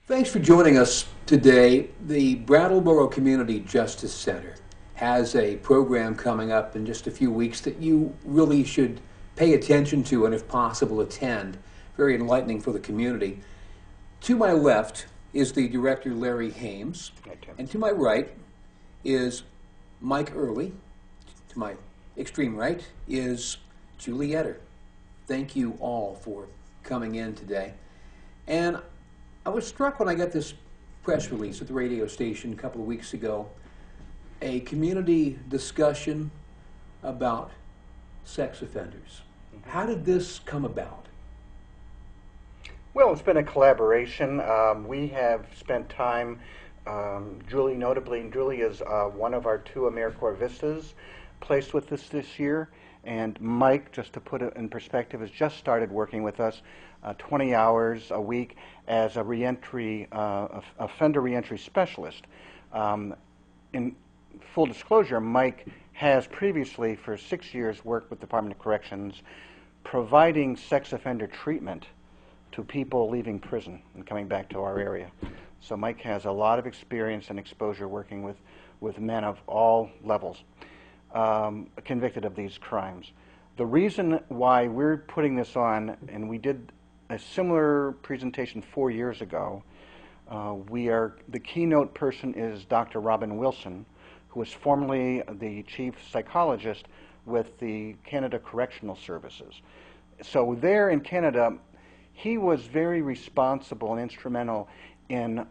Thanks for joining us today. The Brattleboro Community Justice Center has a program coming up in just a few weeks that you really should pay attention to and, if possible, attend. Very enlightening for the community. To my left is the director, Larry Hames, and to my right is Mike Early. To my extreme right is Julie Etter. Thank you all for coming in today. And I was struck when I got this press release at the radio station a couple of weeks ago, a community discussion about sex offenders. How did this come about? Well, it's been a collaboration. We have spent time, Julie notably, and Julie is one of our two AmeriCorps Vistas placed with us this year, and Mike, just to put it in perspective, has just started working with us 20 hours a week as a offender reentry specialist. In full disclosure, Mike has previously, for 6 years, worked with the Department of Corrections providing sex offender treatment to people leaving prison and coming back to our area. So Mike has a lot of experience and exposure working with men of all levels convicted of these crimes. The reason why we're putting this on, and we did a similar presentation 4 years ago, the keynote person is Dr. Robin Wilson, who was formerly the chief psychologist with the Canada Correctional Services. So there in Canada, he was very responsible and instrumental in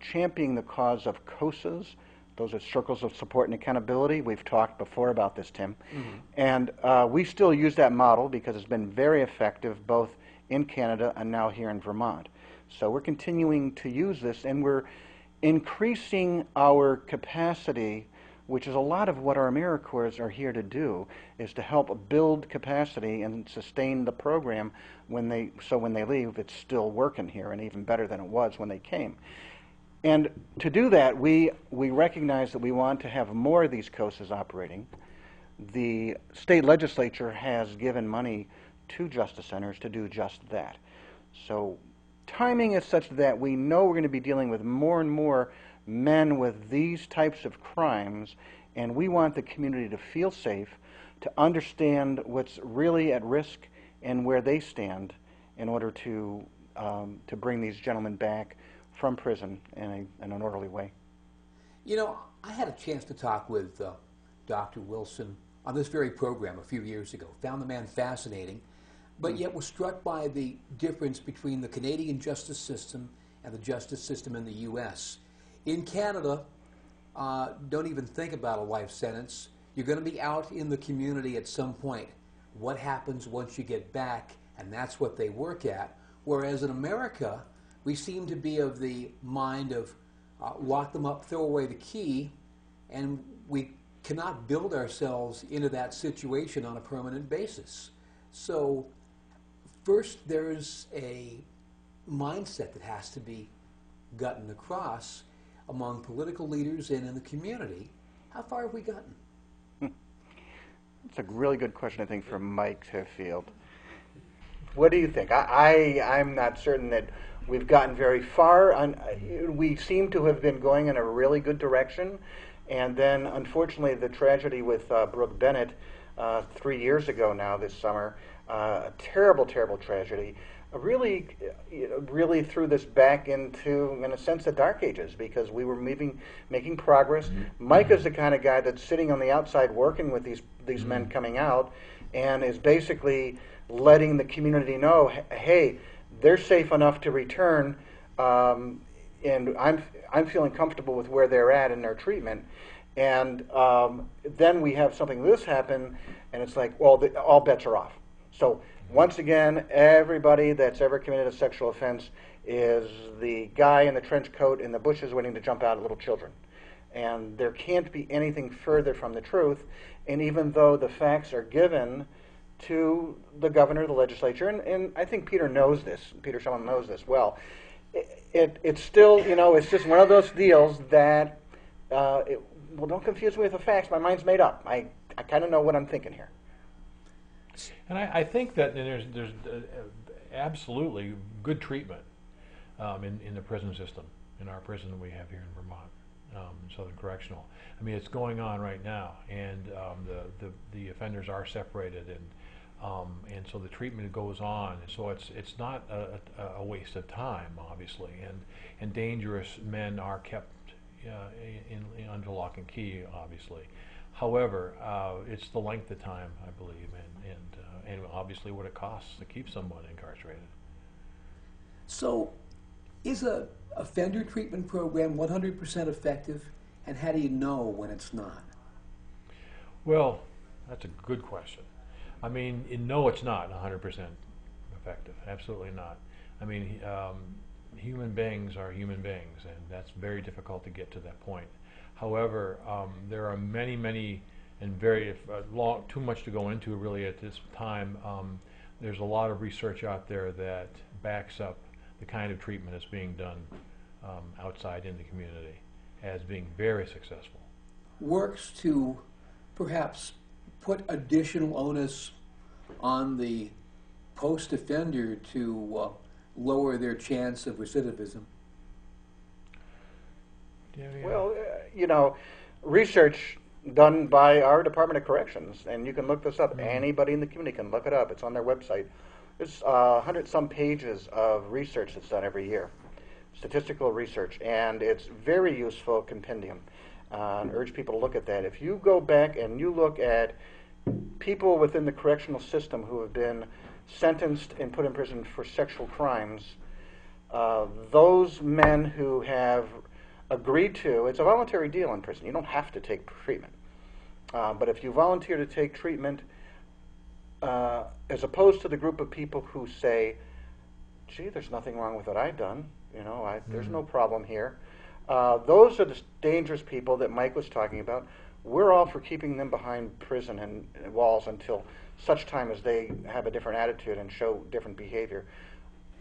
championing the cause of COSAs. Those are circles of support and accountability. We've talked before about this, Tim. Mm-hmm. And we still use that model because it's been very effective both in Canada and now here in Vermont. So we're continuing to use this, and we're increasing our capacity, which is a lot of what our AmeriCorps are here to do, is to help build capacity and sustain the program when they leave, it's still working here and even better than it was when they came. And to do that, we recognize that we want to have more of these COSAs operating. The state legislature has given money to justice centers to do just that. So timing is such that we know we're going to be dealing with more and more men with these types of crimes, and we want the community to feel safe, to understand what's really at risk and where they stand in order to bring these gentlemen back from prison in an orderly way. You know, I had a chance to talk with Dr. Wilson on this very program a few years ago. Found the man fascinating, but yet was struck by the difference between the Canadian justice system and the justice system in the U.S. In Canada, don't even think about a life sentence. You're going to be out in the community at some point. What happens once you get back? And that's what they work at. Whereas in America, we seem to be of the mind of lock them up, throw away the key, and we cannot build ourselves into that situation on a permanent basis. So first, there's a mindset that has to be gotten across among political leaders and in the community. How far have we gotten? It's a really good question, I think, for Mike to field. What do you think? I'm not certain that we've gotten very far. We seem to have been going in a really good direction, and then, unfortunately, the tragedy with Brooke Bennett 3 years ago now this summer, a terrible, terrible tragedy, really threw this back into, in a sense, the dark ages, because we were making progress. Mm-hmm. Mike is the kind of guy that's sitting on the outside working with these mm-hmm. men coming out, and is basically letting the community know, hey, they're safe enough to return, and I'm feeling comfortable with where they're at in their treatment. And then we have something like this happen, and it's like, well, all bets are off. So once again, everybody that's ever committed a sexual offense is the guy in the trench coat in the bushes waiting to jump out at little children. And there can't be anything further from the truth. And even though the facts are given to the governor, the legislature, and I think Peter knows this, Peter Shellman knows this well, it's still, it's just one of those deals that, well, don't confuse me with the facts. My mind's made up. I kind of know what I'm thinking here. And I think that there's absolutely good treatment in the prison system, in our prison that we have here in Vermont, Southern Correctional. I mean, it's going on right now, and the offenders are separated, and so the treatment goes on. So it's not a waste of time, obviously, and dangerous men are kept under lock and key, obviously. However, it's the length of time, I believe, and obviously what it costs to keep someone incarcerated. So, is a offender treatment program 100% effective, and how do you know when it's not? Well, that's a good question. I mean, no, it's not 100% effective. Absolutely not. I mean, human beings are human beings, and that's very difficult to get to that point. However, there are many, and very too much to go into really at this time. There's a lot of research out there that backs up the kind of treatment that's being done outside in the community as being very successful. Works to perhaps put additional onus on the post-offender to lower their chance of recidivism? Well, research done by our Department of Corrections, and you can look this up. Anybody in the community can look it up. It's on their website. There's 100-some pages of research that's done every year, statistical research, and it's very useful compendium. And urge people to look at that. If you go back and you look at people within the correctional system who have been sentenced and put in prison for sexual crimes, those men who have agreed to, it's a voluntary deal in prison. You don't have to take treatment. But if you volunteer to take treatment, as opposed to the group of people who say, gee, there's nothing wrong with what I've done, there's no problem here. Those are the dangerous people that Mike was talking about. We're all for keeping them behind prison and walls until such time as they have a different attitude and show different behavior.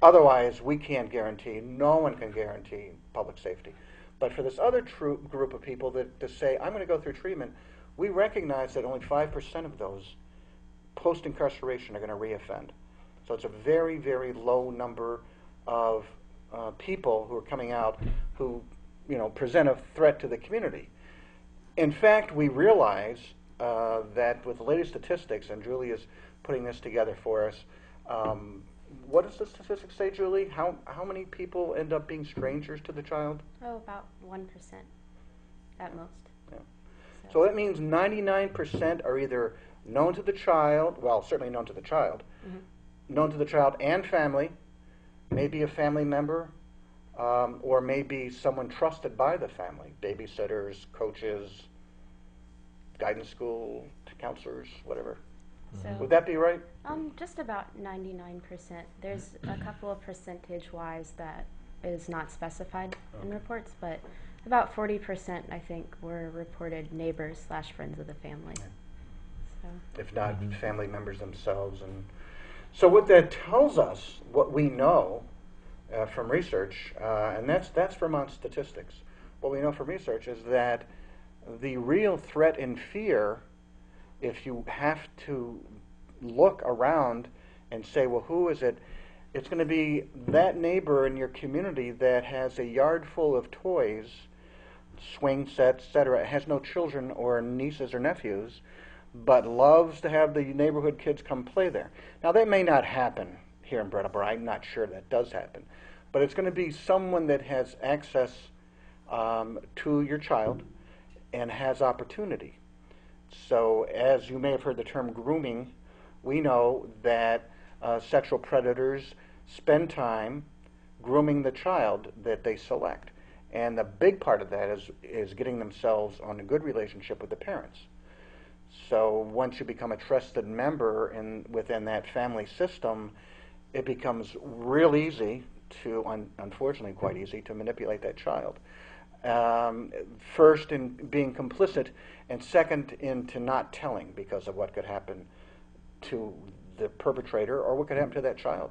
Otherwise, we can't guarantee, no one can guarantee public safety. But for this other group of people that say, I'm going to go through treatment, we recognize that only 5% of those post-incarceration are going to reoffend. So it's a very, very low number of people who are coming out who present a threat to the community. In fact, we realize that with the latest statistics, and Julie is putting this together for us, what does the statistics say, Julie? How many people end up being strangers to the child? Oh, about 1% at most. Yeah. So that means 99% are either known to the child, well, certainly known to the child, known to the child and family, maybe a family member, or maybe someone trusted by the family, babysitters, coaches, guidance school, counselors, whatever. So, would that be right? just about 99%. There's a couple of percentage-wise that is not specified in reports, but about 40%, I think, were reported neighbors / friends of the family. So. If not family members themselves. And so what that tells us, what we know from research, and that's Vermont statistics, what we know from research is that the real threat and fear, if you have to look around and say, well, who is it? It's going to be that neighbor in your community that has a yard full of toys, swing sets, etc., has no children or nieces or nephews, but loves to have the neighborhood kids come play there. Now, that may not happen here in Brattleboro. I'm not sure that does happen. But it's going to be someone that has access to your child and has opportunity. So, as you may have heard the term grooming, we know that sexual predators spend time grooming the child that they select. And the big part of that is getting themselves on a good relationship with the parents. So once you become a trusted member within that family system, it becomes real easy to, unfortunately quite easy, to manipulate that child. First in being complicit, and second into not telling because of what could happen to the perpetrator or what could happen to that child.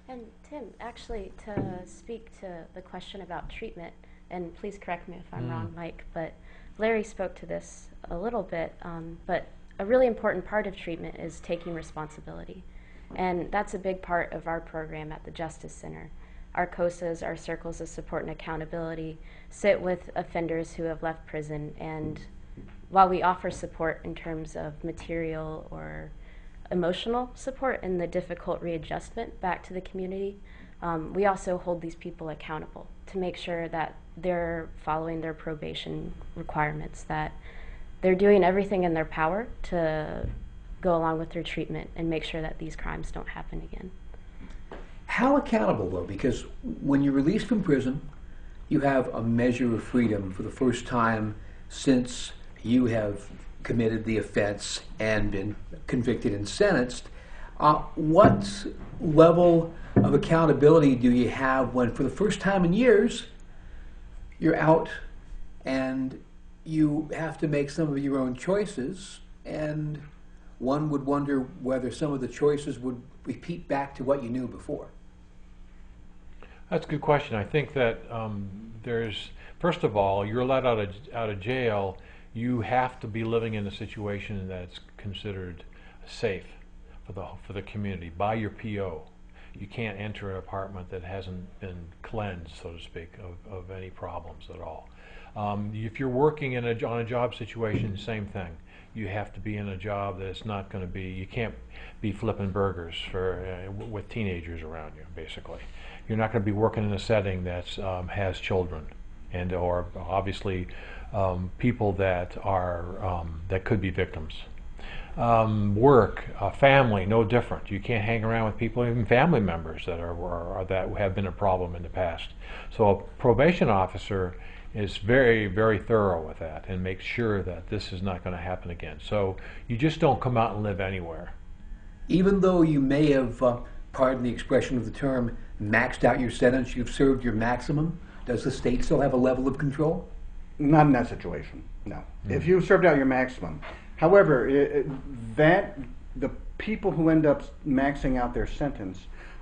And Tim, actually, to speak to the question about treatment, and please correct me if I'm wrong, Mike, but Larry spoke to this a little bit, but a really important part of treatment is taking responsibility. And that's a big part of our program at the Justice Center. our COSAs, our circles of support and accountability, sit with offenders who have left prison, and while we offer support in terms of material or emotional support in the difficult readjustment back to the community, we also hold these people accountable to make sure that they're following their probation requirements, that they're doing everything in their power to go along with their treatment and make sure that these crimes don't happen again. How accountable, though? Because when you're released from prison, you have a measure of freedom for the first time since you have committed the offense and been convicted and sentenced. What level of accountability do you have when, for the first time in years, you're out and you have to make some of your own choices, and one would wonder whether some of the choices would repeat back to what you knew before? That's a good question. I think that first of all, you're let out of jail. You have to be living in a situation that's considered safe for the community by your PO. You can't enter an apartment that hasn't been cleansed, so to speak, of any problems at all. If you're working on a job situation, same thing. You have to be in a job that's not going to be. You can't be flipping burgers with teenagers around you. Basically, you're not going to be working in a setting that has children, or obviously people that are that could be victims. Work, family, no different. You can't hang around with people, even family members that have been a problem in the past. So a probation officer is very, very thorough with that and makes sure that this is not going to happen again. So you just don't come out and live anywhere. Even though you may have, pardon the expression of the term, maxed out your sentence, you've served your maximum, does the state still have a level of control? Not in that situation, no. If you've served out your maximum. However, the people who end up maxing out their sentence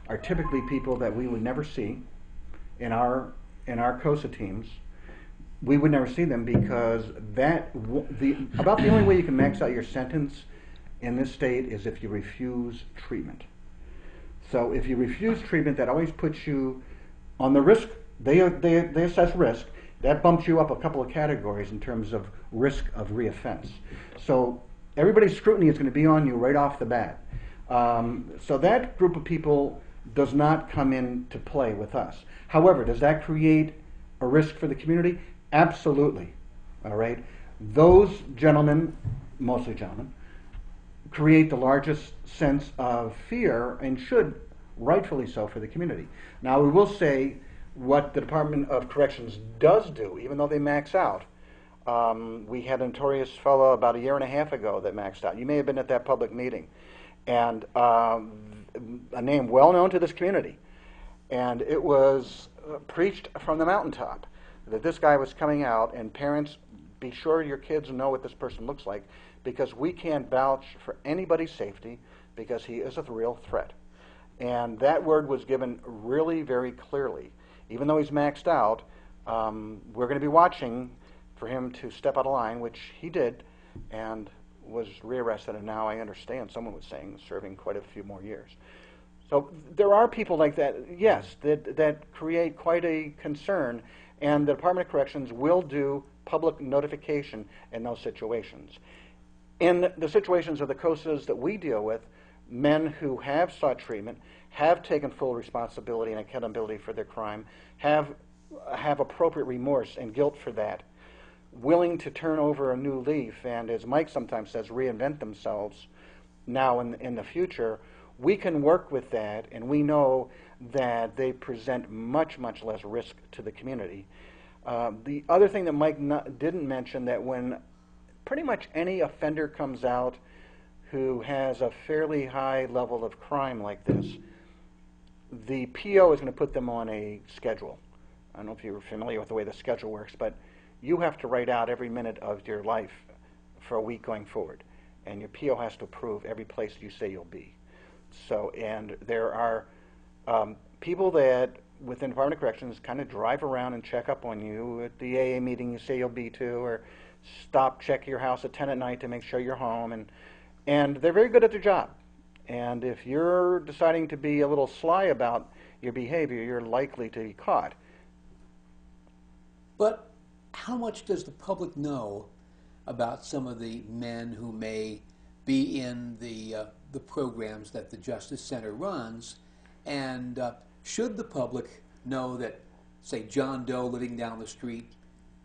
are typically people that we would never see in our COSA teams. We would never see them because about the only way you can max out your sentence in this state is if you refuse treatment. So if you refuse treatment, that always puts you on the risk. They assess risk. That bumps you up a couple of categories in terms of risk of reoffense. So everybody's scrutiny is going to be on you right off the bat. So that group of people does not come into play with us. However, does that create a risk for the community? Absolutely. All right. Those gentlemen, mostly gentlemen, create the largest sense of fear and should, rightfully so, for the community. Now, we will say what the Department of Corrections does do, even though they max out. We had a notorious fellow about 1.5 years ago that maxed out. You may have been at that public meeting. And a name well known to this community. And it was preached from the mountaintop that this guy was coming out, and parents, be sure your kids know what this person looks like, because we can't vouch for anybody's safety because he is a real threat. And that word was given really very clearly. Even though he's maxed out, we're going to be watching for him to step out of line, which he did, and was rearrested, and now I understand someone was saying serving quite a few more years. So there are people like that, yes, that create quite a concern, and the Department of Corrections will do public notification in those situations. In the situations of the COSAs that we deal with, men who have sought treatment, have taken full responsibility and accountability for their crime, have appropriate remorse and guilt for that, willing to turn over a new leaf, and as Mike sometimes says, reinvent themselves now in the future, we can work with that, and we know that they present much, much less risk to the community. The other thing that Mike didn't mention, that when pretty much any offender comes out who has a fairly high level of crime like this, the PO is going to put them on a schedule. I don't know if you're familiar with the way the schedule works, but you have to write out every minute of your life for a week going forward, and your PO has to approve every place you say you'll be. So, and there are people that within Department of Corrections kind of drive around and check up on you at the AA meeting you say you'll be to, or check your house at 10 at night to make sure you're home, and they're very good at their job. And if you're deciding to be a little sly about your behavior, you're likely to be caught. But how much does the public know about some of the men who may be in the programs that the Justice Center runs? And should the public know that, say, John Doe living down the street,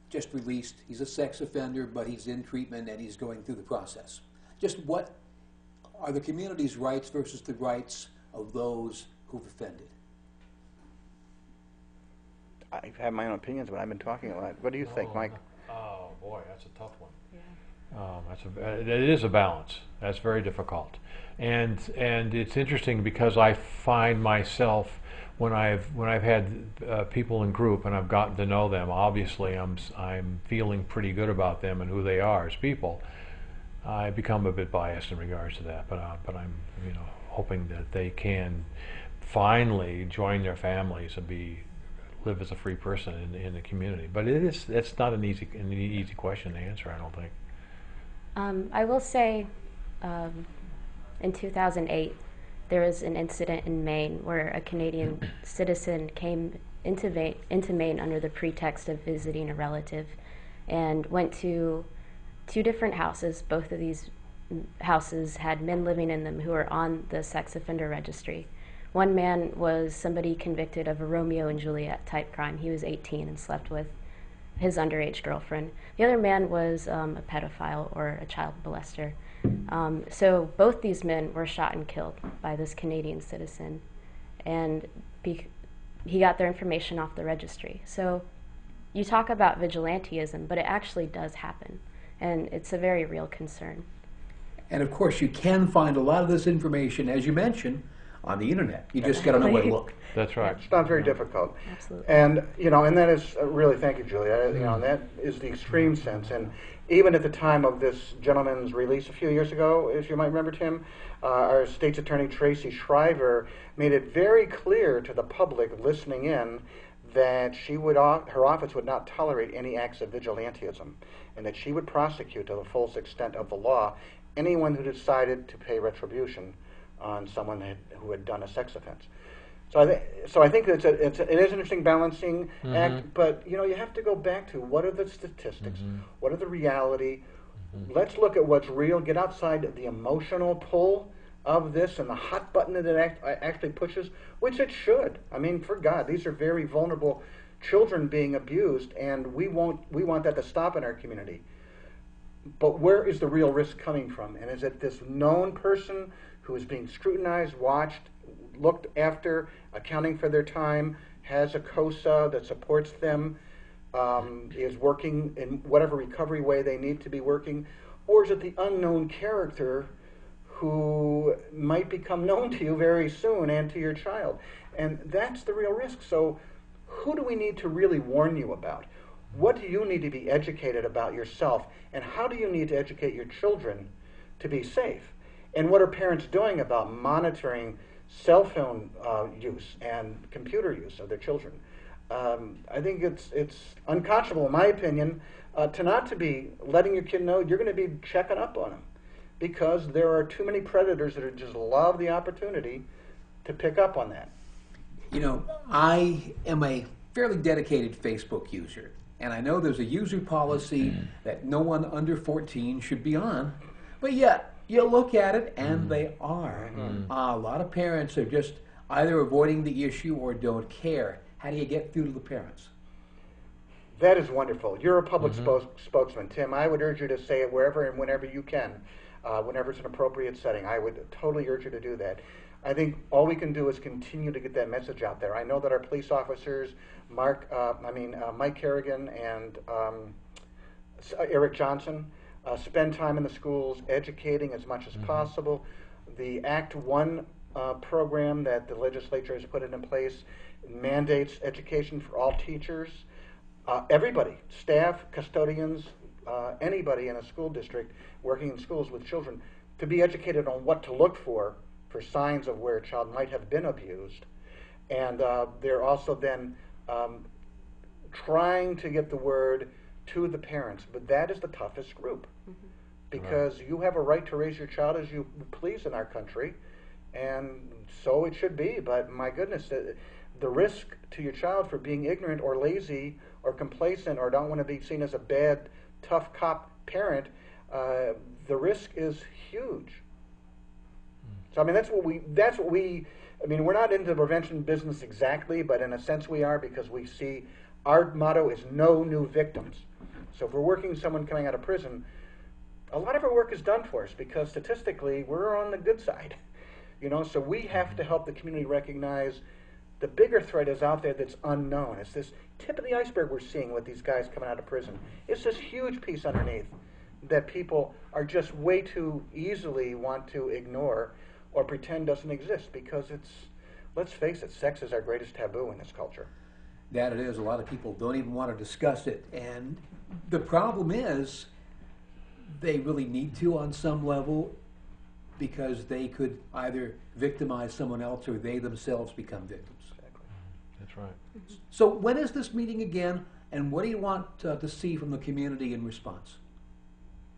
just released, he's a sex offender, but he's in treatment and he's going through the process? Just what are the community's rights versus the rights of those who've offended? I have my own opinions, but I've been talking a lot. What do you think, Mike? Oh boy, that's a tough one. Yeah. It is a balance. That's very difficult, and it's interesting because I find myself when I've had people in group and I've gotten to know them. Obviously, I'm feeling pretty good about them and who they are as people. I become a bit biased in regards to that, but I'm hoping that they can finally join their families and live as a free person in the community. But it's not an easy question to answer, I don't think. I will say, in 2008, there was an incident in Maine where a Canadian citizen came into Maine under the pretext of visiting a relative and went to 2 different houses. Both of these houses had men living in them who were on the sex offender registry. One man was somebody convicted of a Romeo and Juliet type crime. He was 18 and slept with his underage girlfriend. The other man was a pedophile or a child molester. So both these men were shot and killed by this Canadian citizen, and he got their information off the registry. So you talk about vigilantism, but it actually does happen, and it's a very real concern. And of course, you can find a lot of this information, as you mentioned, on the internet. You just got to know where to look. That's right. It's not very difficult. Absolutely. And, and that is, really, thank you, Julia, and that is the extreme sense. And even at the time of this gentleman's release a few years ago, as you might remember, Tim, our state's attorney, Tracy Shriver, made it very clear to the public listening in that her office would not tolerate any acts of vigilantism, and that she would prosecute to the fullest extent of the law anyone who decided to pay retribution on someone who had done a sex offense. So I think it is an interesting balancing act, but you have to go back to what are the statistics, what are the reality. Let's look at what's real, get outside the emotional pull of this and the hot button that it actually pushes, which it should. I mean, for God, these are very vulnerable children being abused, and we want that to stop in our community. But where is the real risk coming from? And is it this known person who is being scrutinized, watched, looked after, accounting for their time, has a COSA that supports them, is working in whatever recovery way they need to be working? Or is it the unknown character who might become known to you very soon and to your child? And that's the real risk. So who do we need to really warn you about? What do you need to be educated about yourself? And how do you need to educate your children to be safe? And what are parents doing about monitoring cell phone use and computer use of their children? I think it's unconscionable, in my opinion, to not to be letting your kid know you're going to be checking up on them, because there are too many predators that just love the opportunity to pick up on that. I am a fairly dedicated Facebook user, and I know there's a user policy that no one under 14 should be on, but yet you look at it and they are. A lot of parents are just either avoiding the issue or don't care. How do you get through to the parents? That is wonderful. You're a public spokesman, Tim. I would urge you to say it wherever and whenever you can, whenever it's an appropriate setting. I would totally urge you to do that. I think all we can do is continue to get that message out there. I know that our police officers, Mike Kerrigan and Eric Johnson, spend time in the schools educating as much as possible. The Act 1 program that the legislature has put in place mandates education for all teachers, everybody, staff, custodians, anybody in a school district working in schools with children, to be educated on what to look for signs of where a child might have been abused. And they're also then trying to get the word to the parents. But that is the toughest group, because you have a right to raise your child as you please in our country, and so it should be. But my goodness, the risk to your child for being ignorant or lazy or complacent or don't want to be seen as a bad, tough cop parent, the risk is huge. So I mean, I mean, we're not into the prevention business exactly, but in a sense we are, because we see our motto is no new victims. So if we're working with someone coming out of prison, a lot of our work is done for us because statistically we're on the good side. So we have to help the community recognize the bigger threat is out there that's unknown. It's this tip of the iceberg we're seeing with these guys coming out of prison. It's this huge piece underneath that people are just way too easily want to ignore or pretend doesn't exist, because let's face it, sex is our greatest taboo in this culture. That it is. A lot of people don't even want to discuss it. And the problem is they really need to on some level, because they could either victimize someone else or they themselves become victims. Exactly. That's right. So when is this meeting again, and what do you want to see from the community in response?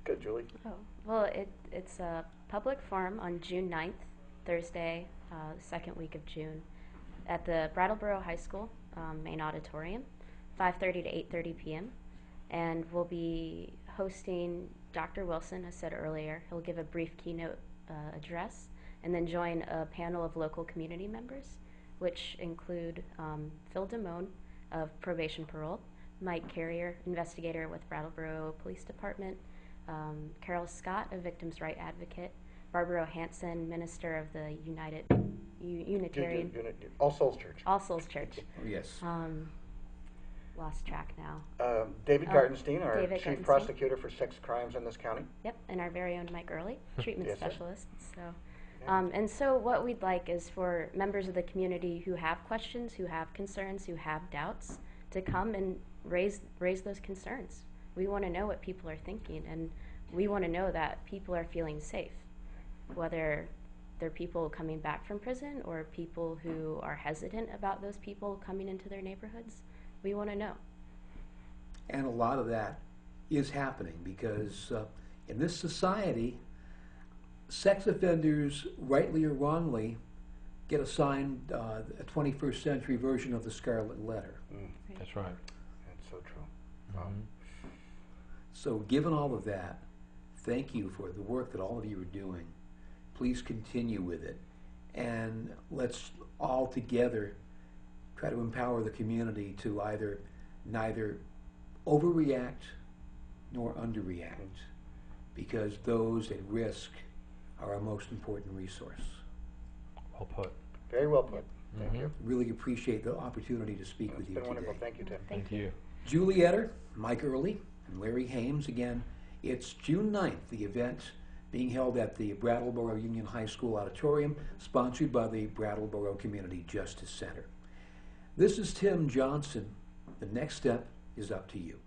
Good, Julie. Oh, well, it's a public forum on June 9th, Thursday, second week of June, at the Brattleboro High School main auditorium, 5:30 to 8:30 p.m. And we'll be hosting Dr. Wilson, as said earlier. He'll give a brief keynote address and then join a panel of local community members, which include Phil Damone of Probation Parole, Mike Carrier, investigator with Brattleboro Police Department, Carol Scott, a victim's right advocate, Barbara Hansen, minister of the Unitarian All Souls Church. All Souls Church. Oh, yes. Lost track now. David Gartenstein, our David chief Gartenstein. prosecutor for sex crimes in this county. Yep, and our very own Mike Early, treatment Yes, sir. specialist. So, Yeah. and so what we'd like is for members of the community who have questions, who have concerns, who have doubts, to come and raise those concerns. We want to know what people are thinking, and we want to know that people are feeling safe, whether they're people coming back from prison or people who are hesitant about those people coming into their neighborhoods. We want to know. And a lot of that is happening because in this society, sex offenders, rightly or wrongly, get assigned a 21st century version of the Scarlet Letter. That's right. That's so true. Mhm. So given all of that, thank you for the work that all of you are doing. Please continue with it. And let's all together try to empower the community to neither overreact nor underreact, because those at risk are our most important resource. Well put. Very well put. Thank Mhm. you. Really appreciate the opportunity to speak It's with you been today. wonderful. Thank you, Tim. Thank you. Julie Etter, Mike Early, and Larry Hames. Again, it's June 9th, the event being held at the Brattleboro Union High School Auditorium, sponsored by the Brattleboro Community Justice Center. This is Tim Johnson. The next step is up to you.